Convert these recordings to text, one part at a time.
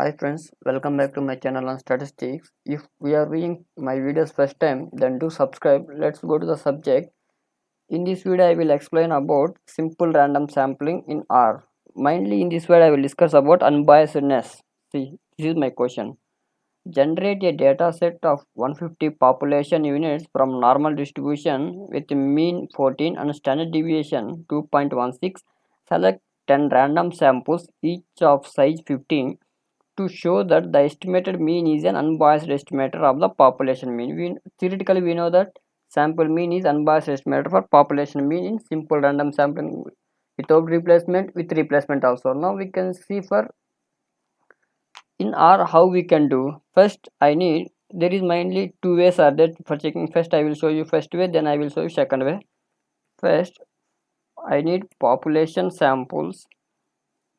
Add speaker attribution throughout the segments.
Speaker 1: Hi friends, welcome back to my channel on statistics. If we are viewing my videos first time, then do subscribe. Let's go to the subject. In this video, I will explain about simple random sampling in R. Mainly in this video, I will discuss about unbiasedness. See, this is my question. Generate a data set of 150 population units from normal distribution with mean 14 and standard deviation 2.16. Select 10 random samples, each of size 15 to show that the estimated mean is an unbiased estimator of the population mean. Theoretically, we know that sample mean is unbiased estimator for population mean in simple random sampling without replacement, with replacement also. Now we can see for in R how we can do. First, there is mainly two ways are there for checking. First, I will show you first way, then I will show you second way. First, I need population samples,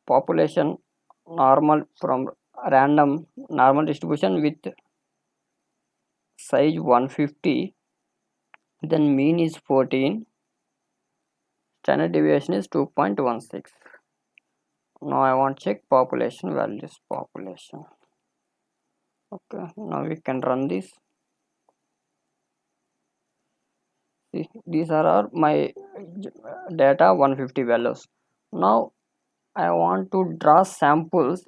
Speaker 1: population normal from random normal distribution with size 150, then mean is 14, standard deviation is 2.16. Now I want to check population values. Population. Okay, now we can run this. See, these are our my data 150 values. Now I want to draw samples.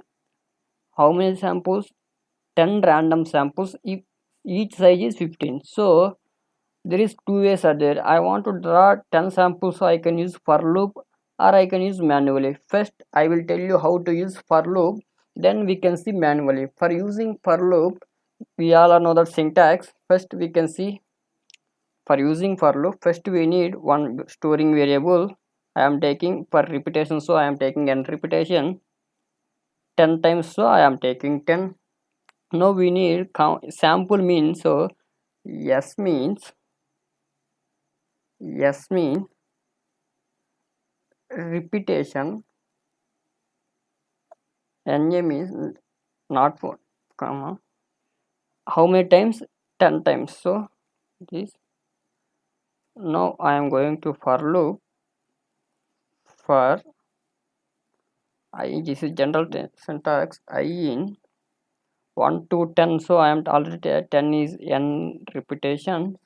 Speaker 1: How many samples? 10 random samples if each size is 15. So there is two ways are there. I want to draw 10 samples, so I can use for loop or I can use manually. First I will tell you how to use for loop, then we can see manually. For using for loop, we all know that syntax. First we can see for using for loop, first we need one storing variable. I am taking for repetition, so I am taking n repetition 10 times, so I am taking 10. Now we need count sample mean, so s means repetition, na means not for comma how many times, 10 times. So this, now I am going to for loop for I, this is general syntax, I in 1 to 10, so I am already at 10 is n repetition.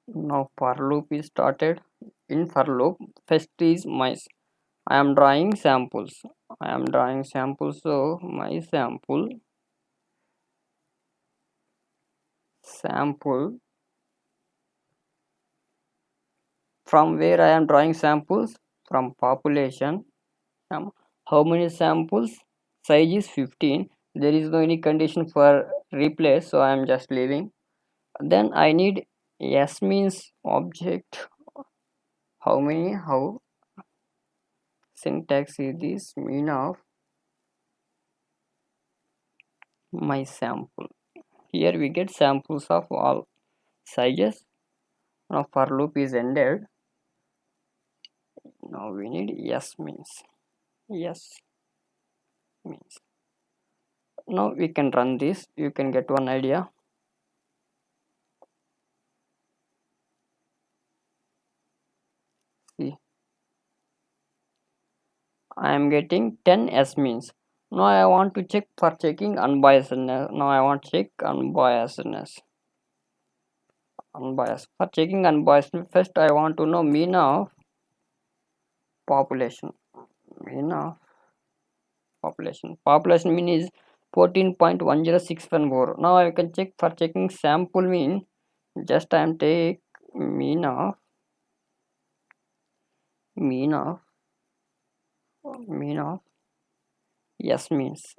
Speaker 1: Now for loop is started. In for loop, first is my I am drawing samples. So my sample from where I am drawing samples, from population. How many samples? Size is 15. There is no any condition for replace, so I am just leaving. Then I need s means object. How many? How syntax is this? Mean of my sample. Here we get samples of all sizes. Now for loop is ended. Now we need yes means. Yes means. Now we can run this. You can get one idea. See, I am getting 10 S means. Now I want to check for checking unbiasedness. Now I want to check unbiasedness. Unbiased. For checking unbiasedness, first I want to know mean of population. Mean of population. Population mean is 14.10614. Now I can check for checking sample mean. Just I am take mean of mean of yes means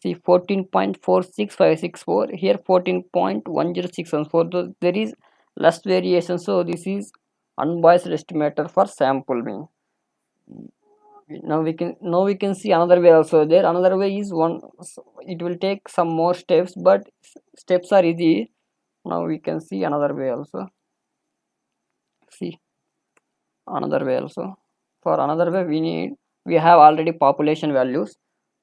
Speaker 1: see 14.46564, here 14.10614. There is less variation, so this is unbiased estimator for sample mean. Now we can see another way also there. Another way is one, it will take some more steps, but steps are easy. Now we can see another way also. See another way also. For another way, we have already population values.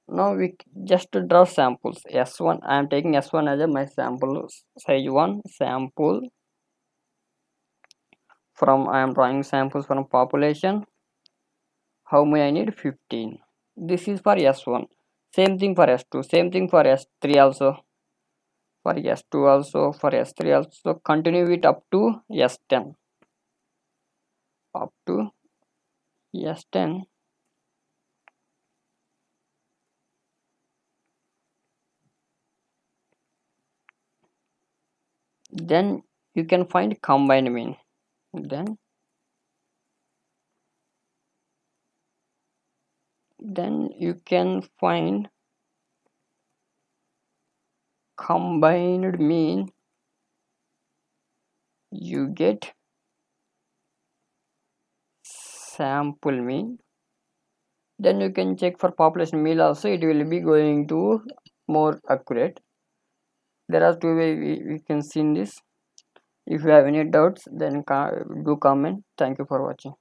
Speaker 1: Now we just draw samples. S1, I am taking S1 as my sample, size 1 sample. From I am drawing samples from population. how many I need? 15. This is for S1. Same thing for S2, same thing for S3 also, for S2 also, for S3 also. Continue it up to S10, up to S10. Then you can find combined mean. Then you can find combined mean. You get sample mean. Then you can check for population mean also, it will be going to more accurate. There are two ways we can see in this. If you have any doubts, then do comment. Thank you for watching.